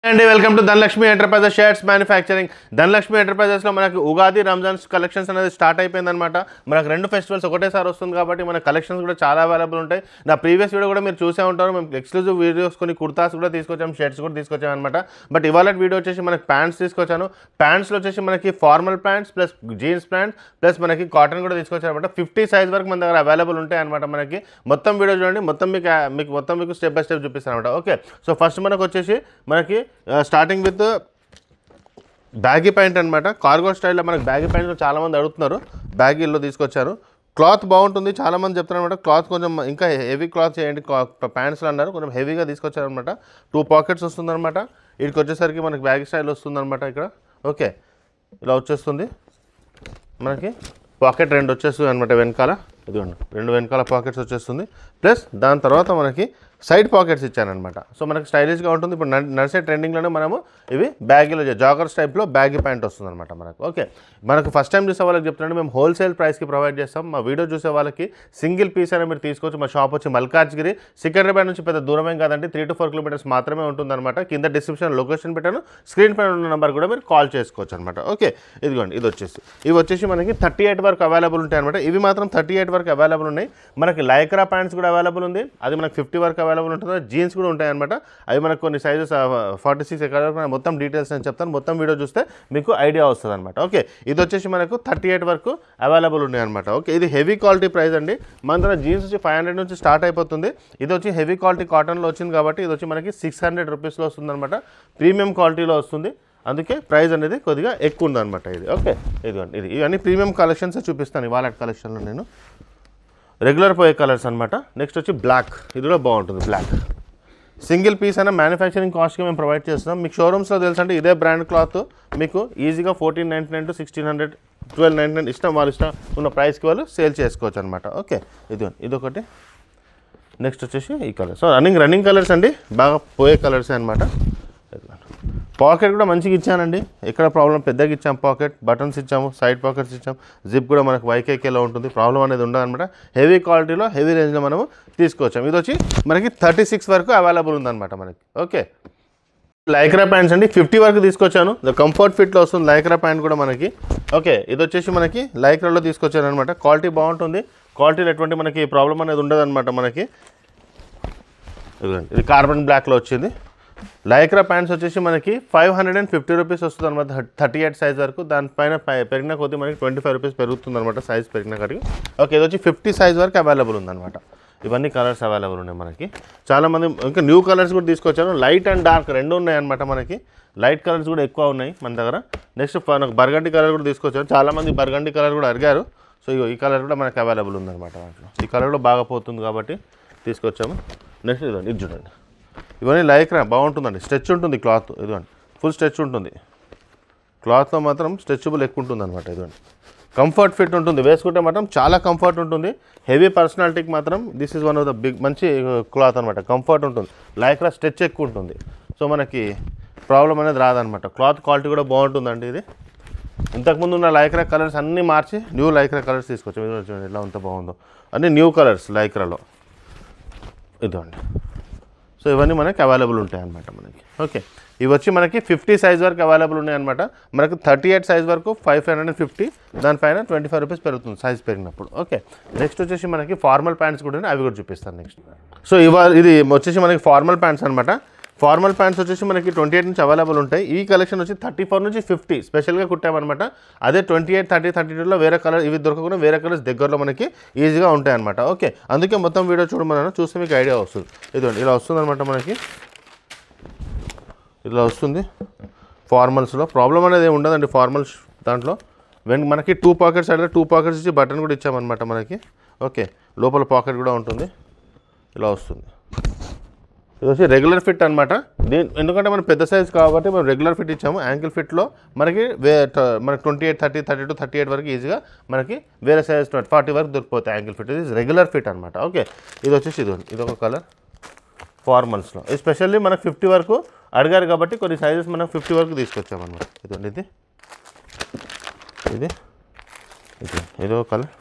అండి welcome to Dhanalakshmi enterprises shirts manufacturing. Dhanalakshmi ఎంటర్ప్రైజెస్లో మనకి ఉగాది రంజాన్ కలెక్షన్స్ అనేది స్టార్ట్ అయిపోయిందనమాట. మనకు రెండు ఫెస్టివల్స్ ఒకటేసారి వస్తుంది కాబట్టి మన కలెక్షన్స్ కూడా చాలా అవైలబుల్ ఉంటాయి. నా ప్రీవియస్ వీడియో కూడా మీరు చూసే ఉంటారు. మేము ఎక్స్క్లూజివ్ వీడియోస్ కొన్ని కుర్తాస్ కూడా తీసుకొచ్చాము, షర్ట్స్ కూడా తీసుకొచ్చాము అనమాట. బట్ ఇవాళ వీడియో వచ్చేసి మనకి ప్యాంట్స్ తీసుకొచ్చాను. ప్యాంట్స్లో వచ్చేసి మనకి formal pants plus jeans pants plus మనకి కాటన్ కూడా తీసుకొచ్చాను అనమాట. 50 సైజ్ వరకు మన దగ్గర అవైలబుల్ ఉంటాయి అనమాట. మనకి మొత్తం వీడియో చూడండి, మీకు స్టెప్ బై స్టెప్ చూపిస్తాను అనమాట. ఓకే, సో ఫస్ట్ మనకు వచ్చేసి మనకి స్టార్టింగ్ విత్ బ్యాగీ ప్యాంట్ అనమాట. కార్గో స్టైల్లో మనకి బ్యాగీ ప్యాంట్ చాలామంది అడుగుతున్నారు. బ్యాగీలో తీసుకొచ్చారు. క్లాత్ బాగుంటుంది, చాలామంది చెప్తారు అనమాట. క్లాత్ కొంచెం ఇంకా హెవీ క్లాత్ చేయండి ప్యాంట్స్లో అన్నారు. కొంచెం హెవీగా తీసుకొచ్చారనమాట. 2 పాకెట్స్ వస్తుందన్నమాట. వీటికి వచ్చేసరికి మనకి బ్యాగీ స్టైల్ వస్తుందన్నమాట ఇక్కడ. ఓకే, ఇలా వచ్చేస్తుంది మనకి. పాకెట్ 2 వచ్చేస్తుంది అనమాట వెనకాల. ఇదిగోండి 2 వెనకాల పాకెట్స్ వచ్చేస్తుంది. ప్లస్ దాని తర్వాత మనకి సైడ్ పాకెట్స్ ఇచ్చానమాట. సో మనకి స్టైలిష్గా ఉంటుంది. ఇప్పుడు నడిచే ట్రెండింగ్లోనే మనము ఇవి బ్యాగీలో జాగర్స్ టైప్లో బ్యాగీ ప్యాంట్ వస్తుంది అనమాట మనకు. ఓకే, మనకు ఫస్ట్ టైం చూసే వాళ్ళకి చెప్తున్నాను, మేము హోల్సేల్ ప్రైస్కి ప్రొవైడ్ చేస్తాం. మా వీడియో చూసే వాళ్ళకి సింగిల్ పీస్ అయినా మీరు తీసుకోవచ్చు. మా షాప్ వచ్చి మల్కాజ్గిరి, సికింద్రాబాద్ నుంచి పెద్ద దూరమేం కాదండి, 3 to 4 కిలోమీటర్స్ మాత్రమే ఉంటుందన్నమాట. కింద డిస్క్రిప్షన్ లొకేషన్ పెట్టాను, స్క్రీన్ పైన ఉన్న నెంబర్ కూడా మీరు కాల్ చేసుకోవచ్చు అనమాట. ఓకే, ఇదిగోండి ఇవి వచ్చేసి మనకి 38 వరకు అవైలబుల్ ఉంటాయి అనమాట. ఇవి మాత్రం 38 వరకు అవైలబుల్ ఉన్నాయి. మనకి లైక్రా ప్యాంట్స్ కూడా అవైలబుల్ ఉంది, అది మనకి 50 వరకు అవైలబుల్ ఉంటుంది. జీన్స్ కూడా ఉంటాయి అనమాట. అవి మనకు కొన్ని సైజెస్ 46 ఎక్కడ మొత్తం డీటెయిల్స్ నేను చెప్తాను. మొత్తం వీడియో చూస్తే మీకు ఐడియా వస్తుంది అనమాట. ఓకే, ఇది వచ్చేసి మనకు 38 వరకు అవైలబుల్ ఉన్నాయి అనమాట. ఓకే, ఇది హెవీ క్వాలిటీ ప్రైస్ అండి. మన దగ్గర జీన్స్ వచ్చి 500 నుంచి స్టార్ట్ అయిపోతుంది. ఇది వచ్చి హెవీ క్వాలిటీ కాటన్లో వచ్చింది కాబట్టి ఇది వచ్చి మనకి 600 రూపీస్లో వస్తుంది అనమాట. ప్రీమియం క్వాలిటీలో వస్తుంది, అందుకే ప్రైస్ అనేది కొద్దిగా ఎక్కువ ఉందన్నమాట ఇది. ఓకే, ఇదిగోండి ఇవన్నీ ప్రీమియం కలెక్షన్స్ చూపిస్తాను ఇవాళ కలెక్షన్లో నేను. రెగ్యులర్ పోయే కలర్స్ అనమాట. నెక్స్ట్ వచ్చి బ్లాక్, ఇది కూడా బాగుంటుంది. బ్లాక్ సింగిల్ పీస్ అయినా మ్యానుఫ్యాక్చరింగ్ కాస్ట్కి మేము ప్రొవైడ్ చేస్తున్నాం. మీకు షోరూమ్స్లో తెలుసంటే ఇదే బ్రాండ్ క్లాత్ మీకు ఈజీగా 1499 to 1600, 1299 ఇష్టం వాళ్ళు ఇష్టం ఉన్న ప్రైస్కి వాళ్ళు సేల్ చేసుకోవచ్చు అనమాట. ఓకే, ఇదొకటి. నెక్స్ట్ వచ్చేసి ఈ కలర్. సో రన్నింగ్ కలర్స్ అండి, బాగా పోయే కలర్స్ అనమాట. పాకెట్ కూడా మంచిగా ఇచ్చానండి, ఎక్కడ ప్రాబ్లం పెద్దగా ఇచ్చాం. పాకెట్ బటన్స్ ఇచ్చాము, సైడ్ పాకెట్స్ ఇచ్చాము. జిప్ కూడా మనకు వైకేకేలో ఉంటుంది, ప్రాబ్లం అనేది ఉండదన్నమాట. హెవీ క్వాలిటీలో హెవీ రేంజ్లో మనము తీసుకొచ్చాము. ఇది వచ్చి మనకి 36 వరకు అవైలబుల్ ఉందన్నమాట మనకి. ఓకే, లైక్రా ప్యాంట్స్ అండి 50 వరకు తీసుకొచ్చాను. కంఫర్ట్ ఫిట్లో వస్తుంది లైక్రా ప్యాంట్ కూడా మనకి. ఓకే, ఇది వచ్చేసి మనకి లైక్రాలో తీసుకొచ్చాను అనమాట. క్వాలిటీ బాగుంటుంది, క్వాలిటీలో ఎటువంటి మనకి ప్రాబ్లం అనేది ఉండదన్నమాట మనకి. ఇది కార్బన్ బ్లాక్లో వచ్చింది. లైక్రా ప్యాంట్స్ వచ్చేసి మనకి 550 రూపీస్ వస్తుంది అనమాట. 38 సైజ్ వరకు. దానిపైన పెరిగిన కొద్దీ మనకి 25 రూపీస్ పెరుగుతుంది అనమాట సైజ్ పెరిగిన కాడికి. ఓకే, ఇది వచ్చి 50 సైజ్ వరకు అవైలబుల్ ఉందన్నమాట. ఇవన్నీ కలర్స్ అవైలబుల్ ఉన్నాయి మనకి. చాలామంది ఇంకా న్యూ కలర్స్ కూడా తీసుకొచ్చాను. లైట్ అండ్ డార్క్ రెండు ఉన్నాయి అనమాట మనకి. లైట్ కలర్స్ కూడా ఎక్కువ ఉన్నాయి మన దగ్గర. నెక్స్ట్ మనకు బర్గండి కలర్ కూడా తీసుకొచ్చాను. చాలామంది బర్గండి కలర్ కూడా అడిగారు. సో ఈ కలర్ కూడా మనకి అవైలబుల్ ఉందన్నమాట దాంట్లో. ఈ కలర్ కూడా బాగా పోతుంది కాబట్టి తీసుకొచ్చాము. నెక్స్ట్ ఇది చూడండి, ఇవన్నీ లైక్రా బాగుంటుందండి. స్ట్రెచ్ ఉంటుంది క్లాత్, ఇదిగోండి ఫుల్ స్ట్రెచ్ ఉంటుంది. క్లాత్లో మాత్రం స్ట్రెచబుల్ ఎక్కువ ఉంటుంది అనమాట. ఇదిగోండి కంఫర్ట్ ఫిట్ ఉంటుంది, వేసుకుంటే మాత్రం చాలా కంఫర్ట్ ఉంటుంది. హెవీ పర్సనాలిటీకి మాత్రం this is one of the big మంచి క్లాత్ అనమాట. కంఫర్ట్ ఉంటుంది, లైక్రా స్ట్రెచ్ ఎక్కువ ఉంటుంది. సో మనకి ప్రాబ్లం అనేది రాదనమాట. క్లాత్ క్వాలిటీ కూడా బాగుంటుందండి. ఇది ఇంతకుముందు ఉన్న లైక్రా కలర్స్ అన్నీ మార్చి న్యూ లైక్రా కలర్స్ తీసుకొచ్చాం. ఇది చూడండి ఎలా ఎంత బాగుందో, అన్నీ న్యూ కలర్స్ లైక్రాలో. ఇదిగోండి, సో ఇవన్నీ మనకి అవైలబుల్ ఉంటాయి అన్నమాట మనకి. ఓకే, ఇవి వచ్చి మనకి 50 సైజ్ వరకు అవైలబుల్ ఉన్నాయి అనమాట. మనకు 38 సైజ్ వరకు 550, దానిపైన 25 రూపీస్ పెరుగుతుంది సైజ్ పెరిగినప్పుడు. ఓకే, నెక్స్ట్ వచ్చేసి మనకి ఫార్మల్ ప్యాంట్స్ కూడా అవి కూడా చూపిస్తాను నెక్స్ట్. సో ఇది వచ్చేసి మనకి ఫార్మల్ ప్యాంట్స్ అనమాట. ఫార్మల్ ప్యాంట్స్ వచ్చేసి మనకి 28 నుంచి అవైలబుల్ ఉంటాయి. ఈ కలెక్షన్ వచ్చి 34 నుంచి 50 స్పెషల్గా కుట్టామన్నమాట. అదే 28, 30, 32లో వేరే కలర్ ఇవి దొరకకుండా వేరే కలర్స్ దగ్గరలో మనకి ఈజీగా ఉంటాయి అనమాట. ఓకే, అందుకే మొత్తం వీడియో చూడమన్నాను, చూస్తే మీకు ఐడియా వస్తుంది. ఇదిగోండి ఇలా వస్తుంది అనమాట మనకి. ఇలా వస్తుంది ఫార్మల్స్లో. ప్రాబ్లం అనేది ఏమి ఉండదండి ఫార్మల్స్ దాంట్లో. మనకి 2 పాకెట్స్ అంటే 2 పాకెట్స్ ఇచ్చి బటన్ కూడా ఇచ్చామన్నమాట మనకి. ఓకే, లోపల పాకెట్ కూడా ఉంటుంది. ఇలా వస్తుంది. ఇది వచ్చి రెగ్యులర్ ఫిట్ అనమాట. ఎందుకంటే మనం పెద్ద సైజ్ కాబట్టి మనం రెగ్యులర్ ఫిట్ ఇచ్చాము. యాంకిల్ ఫిట్లో మనకి మనకి 28, 30, 32, 38 వరకు ఈజీగా మనకి వేరే సైజ్ 40 వరకు దొరికిపోతాయి యాంకిల్ ఫిట్. ఇది రెగ్యులర్ ఫిట్ అనమాట. ఓకే, ఇది వచ్చేసి ఇదొక కలర్ ఫార్మల్స్లో. ఇది స్పెషల్లీ మనకు 50 వరకు అడిగారు కాబట్టి కొన్ని సైజెస్ మనం 50 వరకు తీసుకొచ్చామన్నమాట. ఇదండి ఇది ఒక కలర్.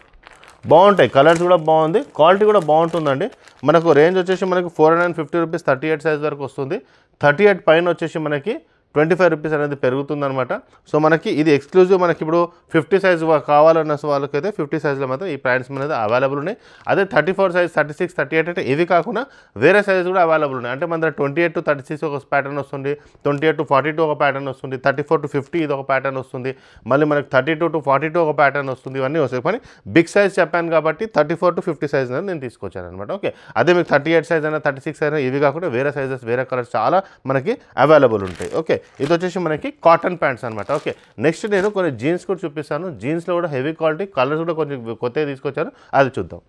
బాగుంటాయి కలర్స్ కూడా బాగుంది, క్వాలిటీ కూడా బాగుంటుందండి. మనకు రేంజ్ వచ్చేసి మనకు 450 రూపీస్ 38 సైజ్ వరకు వస్తుంది. 38 పైన వచ్చేసి మనకి 25 రూపీస్ అనేది పెరుగుతుందన్నమాట. సో మనకి ఇది ఎక్స్క్లూజివ్. మనకి ఇప్పుడు 50 సైజ్ కావాలన్న వాళ్ళకైతే 50 సైజ్లో మాత్రం ఈ ప్యాంట్స్ అనేది అవైలబుల్ ఉన్నాయి. అదే 34 సైజ్, 36, 38 అంటే ఇవి కాకుండా వేరే సైజ్ కూడా అవైలబుల్ ఉన్నాయి. అంటే మన దగ్గర 28 to 36 ఒక ప్యాటర్న్ వస్తుంది, 28 to 42 ఒక ప్యాటర్న్ వస్తుంది, 34 to 50 ఇది ఒక ప్యాటర్న్ వస్తుంది, మళ్ళీ మనకి 32 to 42 ఒక ప్యాటర్న్ వస్తుంది. ఇవన్నీ వస్తాయి. కానీ బిగ్ సైజ్ చెప్పాను కాబట్టి 34 to 50 సైజ్ అనేది నేను తీసుకొచ్చాను అనమాట. ఓకే, అదే మీకు 38 సైజ్ అయినా 36 అయినా ఇవి కాకుండా వేరే సైజెస్, వేరే కలర్స్ చాలా మనకి అవైలబుల్ ఉంటాయి. ఓకే, ఇది వచ్చేసి మనకి కాటన్ ప్యాంట్స్ అనమాట. ఓకే, నెక్స్ట్ నేను కొన్ని జీన్స్ కూడా చూపిస్తాను. జీన్స్లో కూడా హెవీ క్వాలిటీ కలర్స్ కూడా కొంచెం కొత్తగా తీసుకొచ్చాను, అది చూద్దాం.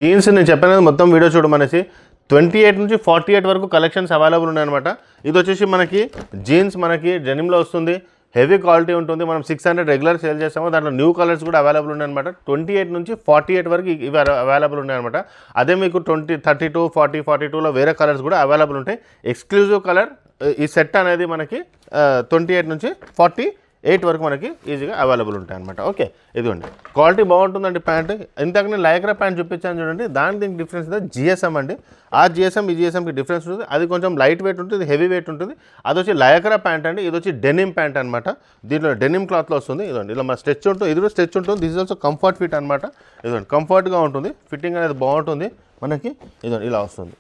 జీన్స్ నేను చెప్పినది మొత్తం వీడియో చూడమనేసి 28 నుంచి 48 వరకు కలెక్షన్స్ అవైలబుల్ ఉన్నాయన్నమాట. ఇది వచ్చేసి మనకి జీన్స్ మనకి డెనిమ్లో వస్తుంది, హెవీ క్వాలిటీ ఉంటుంది. మనం 600 రెగ్యులర్ సేల్ చేస్తాము. దాంట్లో న్యూ కలర్స్ కూడా అవైలబుల్ ఉన్నాయన్నమాట. 28 నుంచి 48 వరకు ఇవి అవైలబుల్ ఉన్నాయన్నమాట. అదే మీకు 32, 40, 42లో వేరే కలర్స్ కూడా అవైలబుల్ ఉంటాయి. ఎక్స్క్లూజివ్ కలర్ ఈ సెట్ అనేది మనకి 28 నుంచి 48 వరకు మనకి ఈజీగా అవైలబుల్ ఉంటాయి అనమాట. ఓకే, ఇదిగోండి క్వాలిటీ బాగుంటుందండి ప్యాంట్. ఇంతకు నేను లైక్రా ప్యాంట్ చూపించాను చూడండి, దీనికి డిఫరెన్స్ ఉంది జిఎస్ఎం అండి. ఆ జిఎస్ఎం ఈ జిఎస్ఎంకి డిఫరెన్స్ ఉంటుంది. అది కొంచెం లైట్ వెయిట్ ఉంటుంది, హెవీ వెయిట్ ఉంటుంది. అది వచ్చి లైక్రా ప్యాంట్ అండి. ఇది వచ్చి డెనిమ్ ప్యాంట్ అనమాట. దీంట్లో డెనిమ్ క్లాత్లో వస్తుంది. ఇదిగోండి ఇలా మన స్ట్రెచ్ ఉంటుంది, ఇది కూడా స్ట్రెచ్ ఉంటుంది. This is also comfort fit అనమాట. ఇదిగోండి కంఫర్ట్గా ఉంటుంది, ఫిట్టింగ్ అనేది బాగుంటుంది మనకి. ఇదిగోండి ఇలా వస్తుంది.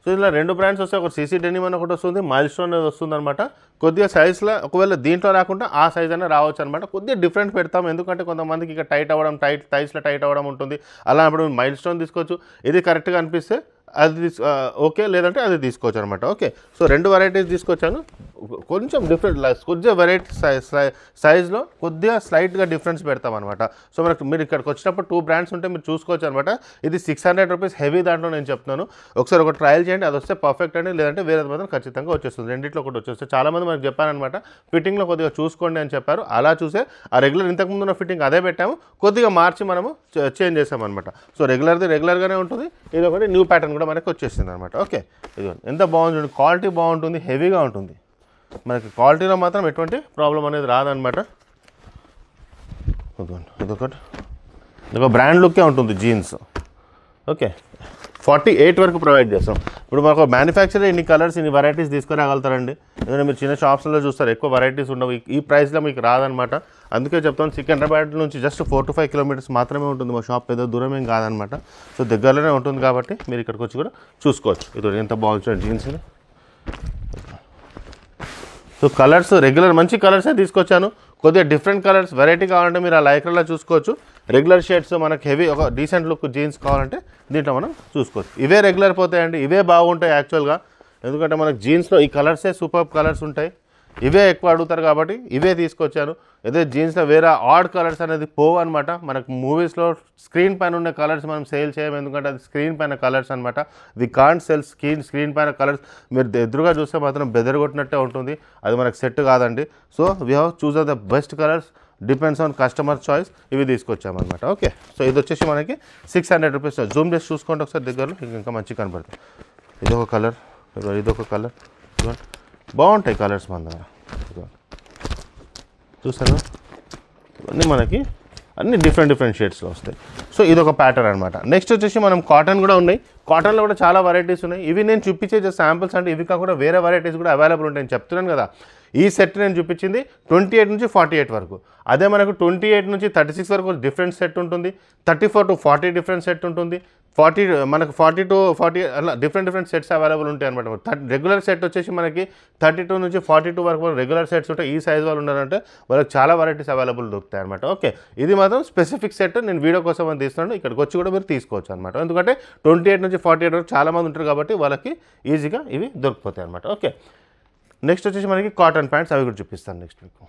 సో ఇలా రెండు బ్రాండ్స్ వస్తాయి. ఒకటి సీసీ డెనిమ్ అని ఒకటి వస్తుంది, మైల్ స్టోన్ అనేది వస్తుంది అనమాట. కొద్దిగా సైజ్లో ఒకవేళ దీంట్లో రాకుండా ఆ సైజ్ అనేది రావచ్చు అనమాట. కొద్దిగా డిఫరెంట్ పెడతాం, ఎందుకంటే కొంతమందికి ఇక టైట్ అవ్వడం, థైస్లో టైట్ అవ్వడం ఉంటుంది. అలా అప్పుడు మైల్ స్టోన్ తీసుకోవచ్చు. ఇది కరెక్ట్గా అనిపిస్తే అది ఓకే, లేదంటే అది తీసుకోవచ్చు అనమాట. ఓకే, సో రెండు వెరైటీస్ తీసుకొచ్చాను. కొంచెం డిఫరెంట్ కొద్దిగా వెరైటీ సైజ్లో కొద్దిగా స్లైట్గా డిఫరెన్స్ పెడతాం అనమాట. సో మనకు మీరు ఇక్కడికి వచ్చినప్పుడు 2 బ్రాండ్స్ ఉంటే మీరు చూసుకోవచ్చు అనమాట. ఇది 600 రూపీస్ హెవీ దాంట్లో నేను చెప్తున్నాను. ఒకసారి ఒక ట్రయల్ చేయండి, అది వస్తే పర్ఫెక్ట్ అండి, లేదంటే వేరేది మాత్రం ఖచ్చితంగా వచ్చేస్తుంది. రెండిట్లో ఒకటి వచ్చేస్తుంది. చాలామంది మనకు చెప్పారనమాట ఫిట్టింగ్లో కొద్దిగా చూసుకోండి అని చెప్పారు. అలా చూసే ఆ రెగ్యులర్ ఇంతకుముందు ఉన్న ఫిట్టింగ్ అదే పెట్టాము, కొద్దిగా మార్చి మనము చేంజ్ చేసామన్నమాట. సో రెగ్యులర్గానే ఉంటుంది. ఇది ఒకటి న్యూ ప్యాటర్న్ కూడా మనకి వచ్చేసింది అనమాట. ఓకే, ఇది ఎంత బాగుంటుంది, క్వాలిటీ బాగుంటుంది, హెవీగా ఉంటుంది. మనకి క్వాలిటీలో మాత్రం ఎటువంటి ప్రాబ్లం అనేది రాదనమాట. ఇదొకటి ఇదొక బ్రాండ్ లుక్కే ఉంటుంది జీన్స్. ఓకే, 48 వరకు ప్రొవైడ్ చేస్తాం. ఇప్పుడు మనకు మ్యానుఫ్యాక్చరర్ ఇన్ని కలర్స్, ఇన్ని వెరైటీస్ తీసుకురాగలుగుతారండి. ఎందుకంటే మీరు చిన్న షాప్స్లో చూస్తారు, ఎక్కువ వెరైటీస్ ఉండవు. ఈ ప్రైస్లో మీకు రాదనమాట. అందుకే చెప్తాను, సికింద్రాబాద్ నుంచి జస్ట్ 4 to 5 కిలోమీటర్స్ మాత్రమే ఉంటుంది మా షాప్. పెద్ద దూరం ఏం కాదనమాట. సో దగ్గరలోనే ఉంటుంది కాబట్టి మీరు ఇక్కడికి వచ్చి కూడా చూసుకోవచ్చు. ఇది ఎంత బాగుంటుంది జీన్స్. సో కలర్స్ రెగ్యులర్ మంచి కలర్సే తీసుకొచ్చాను. కొద్దిగా డిఫరెంట్ కలర్స్ వెరైటీ కావాలంటే మీరు ఆ లైక్రాలో చూసుకోవచ్చు. రెగ్యులర్ షేడ్స్ మనకి హెవీ ఒక డీసెంట్ లుక్ జీన్స్ కావాలంటే దీంట్లో మనం చూసుకోవచ్చు. ఇవే రెగ్యులర్ పోతాయండి, ఇవే బాగుంటాయి యాక్చువల్గా. ఎందుకంటే మనకు జీన్స్లో ఈ కలర్సే సూపర్ కలర్స్ ఉంటాయి. ఇవే ఎక్కువ అడుగుతారు కాబట్టి ఇవే తీసుకొచ్చాను. అదే జీన్స్లో వేరే ఆడ్ కలర్స్ అనేది పోవు అనమాట. మనకు మూవీస్లో స్క్రీన్ పైన ఉండే కలర్స్ మనం సేల్ చేయము, ఎందుకంటే అది స్క్రీన్ పైన కలర్స్ అనమాట. వి కాంట్ సెల్ స్క్రీన్ పైన కలర్స్. మీరు ఎదురుగా చూస్తే మాత్రం బెదరగొట్టినట్టే ఉంటుంది, అది మనకు సెట్ కాదండి. So we have choose the best colours, depends on customer choice. ఇవి తీసుకొచ్చామన్నమాట. ఓకే, సో ఇది వచ్చేసి మనకి 600 రూపీస్. జూమ్ చేసి చూసుకోండి ఒకసారి దగ్గరలో, ఇంకా మంచిగా కనపడుతుంది. ఇదొక కలర్, ఇదొక కలర్, బాగుంటాయి కలర్స్ మన దగ్గర. చూసాను, ఇవన్నీ మనకి అన్ని డిఫరెంట్ షేడ్స్లో వస్తాయి. సో ఇదొక ప్యాటర్న్ అనమాట. నెక్స్ట్ వచ్చేసి మనం కాటన్ కూడా ఉన్నాయి. కాటన్లో కూడా చాలా వెరైటీస్ ఉన్నాయి. ఇవి నేను చూపించే జస్ట్ శాంపుల్స్ అంటే, ఇవి కాకుండా వేరే వెరైటీస్ కూడా అవైలబుల్ ఉంటాయని చెప్తున్నాను కదా. ఈ సెట్ నేను చూపించింది 28 నుంచి 48 వరకు. అదే మనకు 28 నుంచి 36 వరకు డిఫరెంట్ సెట్ ఉంటుంది. 34 to 40 డిఫరెంట్ సెట్ ఉంటుంది. 40 to 40 అలా డిఫరెంట్ సెట్స్ అవైలబుల్ ఉంటాయి అనమాట. రెగ్యులర్ సెట్ వచ్చేసి మనకి 32 నుంచి 42 వరకు రెగ్యులర్ సెట్స్ ఉంటాయి. ఈ సైజ్ వాళ్ళు ఉన్నారంటే వాళ్ళకి చాలా వెరైటీస్ అవైలబుల్ దొరుకుతాయి అనమాట. ఓకే, ఇది మాత్రం స్పెసిఫిక్ సెట్ నేను వీడియో కోసం అని తీస్తున్నాను. ఇక్కడికి వచ్చి కూడా మీరు తీసుకోవచ్చు అనమాట. ఎందుకంటే 28 నుంచి 48 వరకు చాలామంది ఉంటారు కాబట్టి వాళ్ళకి ఈజీగా ఇవి దొరికిపోతాయి అనమాట. ఓకే, నెక్స్ట్ వచ్చేసి మనకి కాటన్ ప్యాంట్స్, అవి కూడా చూపిస్తాను నెక్స్ట్ మీకు.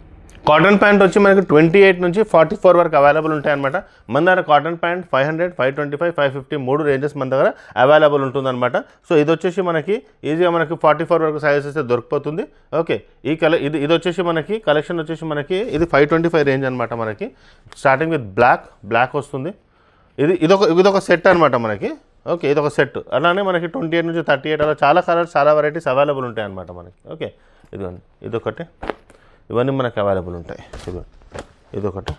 కాటన్ ప్యాంట్ వచ్చి మనకి 28 నుంచి 44 వరకు అవైలబుల్ ఉంటాయన్నమాట. మన దగ్గర కాటన్ ప్యాంట్ 500, 525, 550 3 రేంజెస్ మన దగ్గర అవైలబుల్ ఉంటుందన్నమాట. సో ఇది వచ్చేసి మనకి ఈజీగా మనకి 44 వరకు సైజెస్ అయితే దొరికిపోతుంది. ఓకే, ఈ కలర్ ఇది వచ్చేసి మనకి కలెక్షన్ వచ్చేసి మనకి ఇది 525 రేంజ్ అనమాట. మనకి స్టార్టింగ్ విత్ బ్లాక్ వస్తుంది. ఇదొక సెట్ అనమాట మనకి. ఓకే, ఇదొక సెట్. అలానే మనకి 28 నుంచి 38 అలా చాలా కలర్స్, చాలా వెరైటీస్ అవైలబుల్ ఉంటాయి అనమాట మనకి. ఓకే, ఇదొకటి, ఇవన్నీ మనకి అవైలబుల్ ఉంటాయి. ఇదొకటి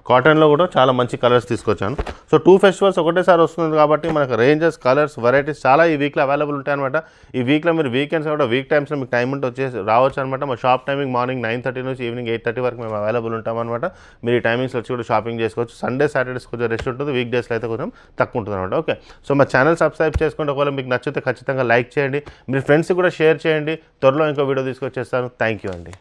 కాటన్లో కూడా చాలా మంచి కలర్స్ తీసుకొచ్చాను. సో 2 ఫెస్టివల్స్ ఒకటేసారి వస్తుంది కాబట్టి మనకు రేంజెస్, కలర్స్, వెరైటీస్ చాలా ఈ వీక్లో అవైలబుల్ ఉంటాయి అనమాట. ఈ వీక్లో మీరు వీకెండ్స్ కూడా వీక్ టైమ్స్లో మీకు టైం ఉంటే వచ్చేసి రావచ్చు అనమాట. మా షాప్ టైమింగ్ మార్నింగ్ 9:30 నుంచి ఈవినింగ్ 8:30 వరకు మేము అవైలబుల్ ఉంటాం అనమాట. మీరు ఈ టైమింగ్స్ వచ్చి కూడా షాపింగ్ చేసుకోవచ్చు. సండే, సాటర్డేస్ కొంచెం రెస్ట్ ఉంటుంది, వీక్ డేస్లో అయితే కొంచెం తక్కువ ఉంటుంది అనమాట. ఓకే, సో మా ఛానల్ సబ్స్క్రైబ్ చేసుకుంటే ఒకవేళ మీకు నచ్చితే ఖచ్చితంగా లైక్ చేయండి, మీ ఫ్రెండ్స్కి కూడా షేర్ చేయండి. త్వరలో ఇంకో వీడియో తీసుకొచ్చేస్తాను. థ్యాంక్ యూ అండి.